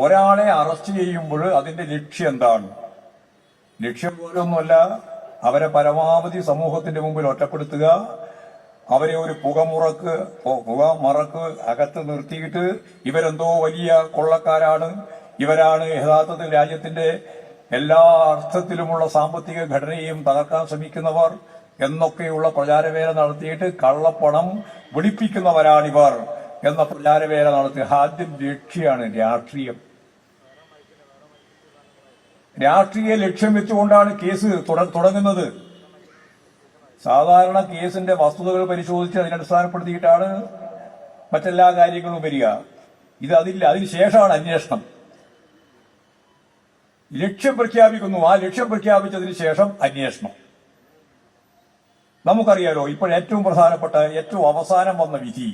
ഒരാളെ അറസ്റ്റ് ചെയ്യുമ്പോൾ അതിന്റെ ലക്ഷ്യം എന്താണ്? ലക്ഷ്യം പോലൊന്നുമല്ല, അവരെ പരമാവധി സമൂഹത്തിന്റെ മുമ്പിൽ ഒറ്റപ്പെടുത്തുക, അവരെ ഒരു പുകമറക്ക് അകത്ത് നിർത്തിയിട്ട് ഇവരെന്തോ വലിയ കൊള്ളക്കാരാണ്, ഇവരാണ് യഥാർത്ഥത്തിൽ രാജ്യത്തിന്റെ എല്ലാ അർത്ഥത്തിലുമുള്ള സാമ്പത്തിക ഘടനയും തകർക്കാൻ ശ്രമിക്കുന്നവർ എന്നൊക്കെയുള്ള പ്രചാരവേല നടത്തിയിട്ട് കള്ളപ്പണം വെളുപ്പിക്കുന്നവരാണിവർ എന്ന പ്രചാരവേല നടത്തി ആദ്യം ലക്ഷ്യമാണ് രാഷ്ട്രീയം. രാഷ്ട്രീയ ലക്ഷ്യം വെച്ചുകൊണ്ടാണ് കേസ് തുടങ്ങുന്നത്. സാധാരണ കേസിന്റെ വസ്തുതകൾ പരിശോധിച്ച് അതിനടിസ്ഥാനപ്പെടുത്തിയിട്ടാണ് മറ്റെല്ലാ കാര്യങ്ങളും വരിക. അതിനുശേഷമാണ് അന്വേഷണം. ലക്ഷ്യം പ്രഖ്യാപിക്കുന്നു, ആ ലക്ഷ്യം പ്രഖ്യാപിച്ചതിന് ശേഷം അന്വേഷണം. നമുക്കറിയാലോ, ഇപ്പോൾ ഏറ്റവും പ്രധാനപ്പെട്ട ഏറ്റവും അവസാനം വന്ന വിധി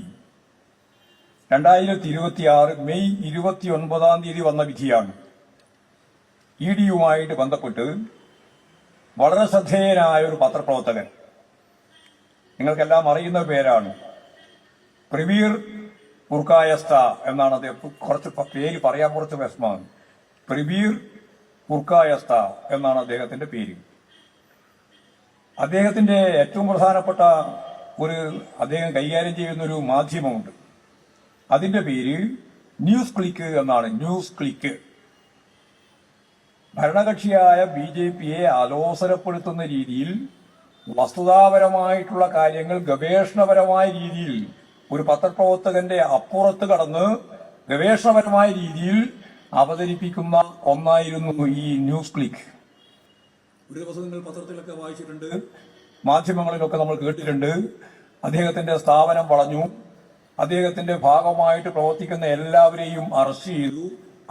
2026 മെയ് 29 വന്ന വിധിയാണ്. ED-യുമായിട്ട് ബന്ധപ്പെട്ട് വളരെ ശ്രദ്ധേയനായ ഒരു പത്രപ്രവർത്തകൻ, നിങ്ങൾക്കെല്ലാം അറിയുന്ന പേരാണ്, പ്രവീർ പുർക്കായസ്ത എന്നാണ് അദ്ദേഹം. കുറച്ച് പേര് പറയാൻ കുറച്ച് വിഷമമാണ്. പ്രവീർ പുർക്കായസ്ത എന്നാണ് അദ്ദേഹത്തിന്റെ പേര്. അദ്ദേഹത്തിന്റെ ഏറ്റവും പ്രധാനപ്പെട്ട അദ്ദേഹം കൈകാര്യം ചെയ്യുന്ന ഒരു മാധ്യമമുണ്ട്. അതിന്റെ പേര് ന്യൂസ് ക്ലിക്ക് എന്നാണ്. ന്യൂസ് ക്ലിക്ക് ഭരണകക്ഷിയായ BJP-യെ അലോസരപ്പെടുത്തുന്ന രീതിയിൽ വസ്തുതാപരമായിട്ടുള്ള കാര്യങ്ങൾ ഗവേഷണപരമായ രീതിയിൽ ഒരു പത്രപ്രവർത്തകന്റെ അപ്പുറത്ത് കടന്ന് ഗവേഷണപരമായ രീതിയിൽ അവതരിപ്പിക്കുന്ന ഒന്നായിരുന്നു ഈ ന്യൂസ് ക്ലിക്ക്. ഒരു ദിവസം നിങ്ങൾ പത്രത്തിലൊക്കെ വായിച്ചിട്ടുണ്ട്, മാധ്യമങ്ങളിലൊക്കെ നമ്മൾ കേട്ടിട്ടുണ്ട്. അദ്ദേഹത്തിന്റെ സ്ഥാപനം വളഞ്ഞു, അദ്ദേഹത്തിന്റെ ഭാഗമായിട്ട് പ്രവർത്തിക്കുന്ന എല്ലാവരെയും അറസ്റ്റ് ചെയ്തു,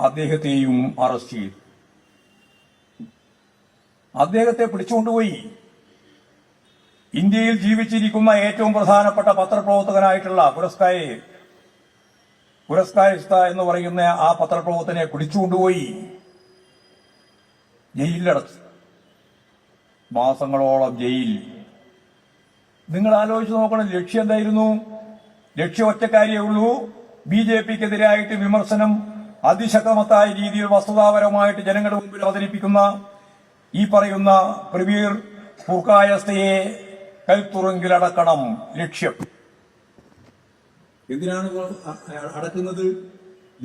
അദ്ദേഹത്തെയും അറസ്റ്റ് ചെയ്തു. അദ്ദേഹത്തെ പിടിച്ചുകൊണ്ടുപോയി. ഇന്ത്യയിൽ ജീവിച്ചിരിക്കുന്ന ഏറ്റവും പ്രധാനപ്പെട്ട പത്രപ്രവർത്തകനായിട്ടുള്ള പുരസ്കാരിസ്ത എന്ന് പറയുന്ന ആ പത്രപ്രവർത്തകനെ പിടിച്ചുകൊണ്ടുപോയി ജയിലിലടച്ചു. മാസങ്ങളോളം ജയിൽ. നിങ്ങൾ ആലോചിച്ച് നോക്കണം, ലക്ഷ്യം എന്തായിരുന്നു? ലക്ഷ്യം ഒറ്റക്കാരിയേ ഉള്ളൂ, BJP-ക്കെതിരായിട്ട് വിമർശനം അതിശക്തമായ രീതിയിൽ വസ്തുതാപരമായിട്ട് ജനങ്ങളുടെ മുമ്പിൽ അവതരിപ്പിക്കുന്ന ഈ പറയുന്ന പ്രവീർ പുർക്കായസ്തയെ കൽത്തുറുങ്കിലടക്കണം. ലക്ഷ്യം എന്തിനാണ് അടക്കുന്നത്?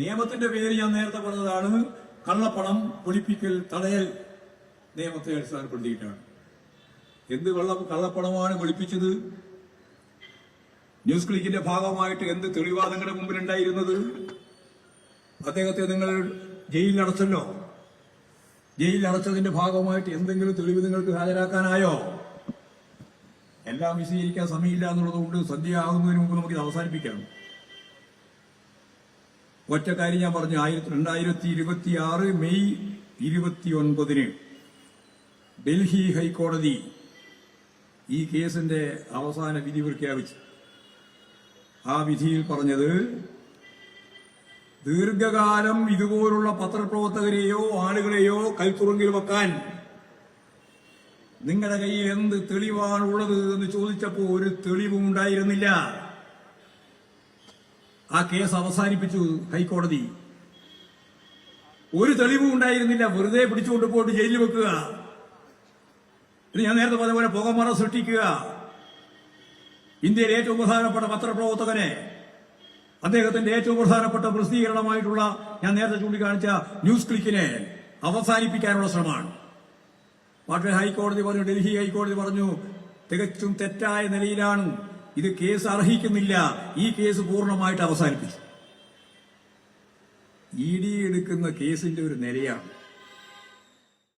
നിയമത്തിന്റെ പേര് ഞാൻ നേരത്തെ പറഞ്ഞതാണ്, കള്ളപ്പണം വെളുപ്പിക്കൽ തടയൽ നിയമത്തെ അടിസ്ഥാനപ്പെടുത്തിയിട്ടാണ്. എന്ത് കള്ളപ്പണമാണ് വെളുപ്പിച്ചത്? ന്യൂസ് ക്ലിക്കിന്റെ ഭാഗമായിട്ട് എന്ത് തെളിവാണ് നിങ്ങളുടെ മുമ്പിൽ ഉണ്ടായിരുന്നത്? അദ്ദേഹത്തെ നിങ്ങൾ ജയിലിലടച്ചല്ലോ. ജയിലിലടച്ചതിന്റെ ഭാഗമായിട്ട് എന്തെങ്കിലും തെളിവ് നിങ്ങൾക്ക് ഹാജരാക്കാനായോ? എല്ലാം വിശദീകരിക്കാൻ സമയമില്ല എന്നുള്ളതുകൊണ്ട് സന്ധ്യ ആകുന്നതിന് മുമ്പ് നമുക്കിത് അവസാനിപ്പിക്കാം. ഒറ്റ കാര്യം ഞാൻ പറഞ്ഞു. 2026 മെയ് 29 ഡൽഹി ഹൈക്കോടതി ഈ കേസിന്റെ അവസാന വിധി പ്രഖ്യാപിച്ചു. ആ വിധിയിൽ പറഞ്ഞത്, ദീർഘകാലം ഇതുപോലുള്ള പത്രപ്രവർത്തകരെയോ ആളുകളെയോ കൽത്തുറുങ്കിൽ വെക്കാൻ നിങ്ങളുടെ കയ്യിൽ എന്ത് തെളിവാണുള്ളത് എന്ന് ചോദിച്ചപ്പോൾ ഒരു തെളിവും ഉണ്ടായിരുന്നില്ല. ആ കേസ് അവസാനിപ്പിച്ചു ഹൈക്കോടതി. ഒരു തെളിവും ഉണ്ടായിരുന്നില്ല. വെറുതെ പിടിച്ചുകൊണ്ട് പോയിട്ട് ജയിലിൽ വെക്കുക, ഞാൻ നേരത്തെ പറഞ്ഞ പോലെ പുകമറ സൃഷ്ടിക്കുക. ഇന്ത്യയിലെ ഏറ്റവും പ്രധാനപ്പെട്ട പത്രപ്രവർത്തകനെ, അദ്ദേഹത്തിന്റെ ഏറ്റവും പ്രധാനപ്പെട്ട പ്രസിദ്ധീകരണമായിട്ടുള്ള ഞാൻ നേരത്തെ ചൂണ്ടിക്കാണിച്ച ന്യൂസ് ക്ലിക്കിനെ അവസാനിപ്പിക്കാനുള്ള ശ്രമമാണ്. പക്ഷേ ഹൈക്കോടതി പറഞ്ഞു, ഡൽഹി ഹൈക്കോടതി പറഞ്ഞു, തികച്ചും തെറ്റായ നിലയിലാണ്, ഇത് കേസ് അർഹിക്കുന്നില്ല, ഈ കേസ് പൂർണ്ണമായിട്ട് അവസാനിപ്പിച്ചു. ED എടുക്കുന്ന കേസിന്റെ ഒരു നിലയാണ്.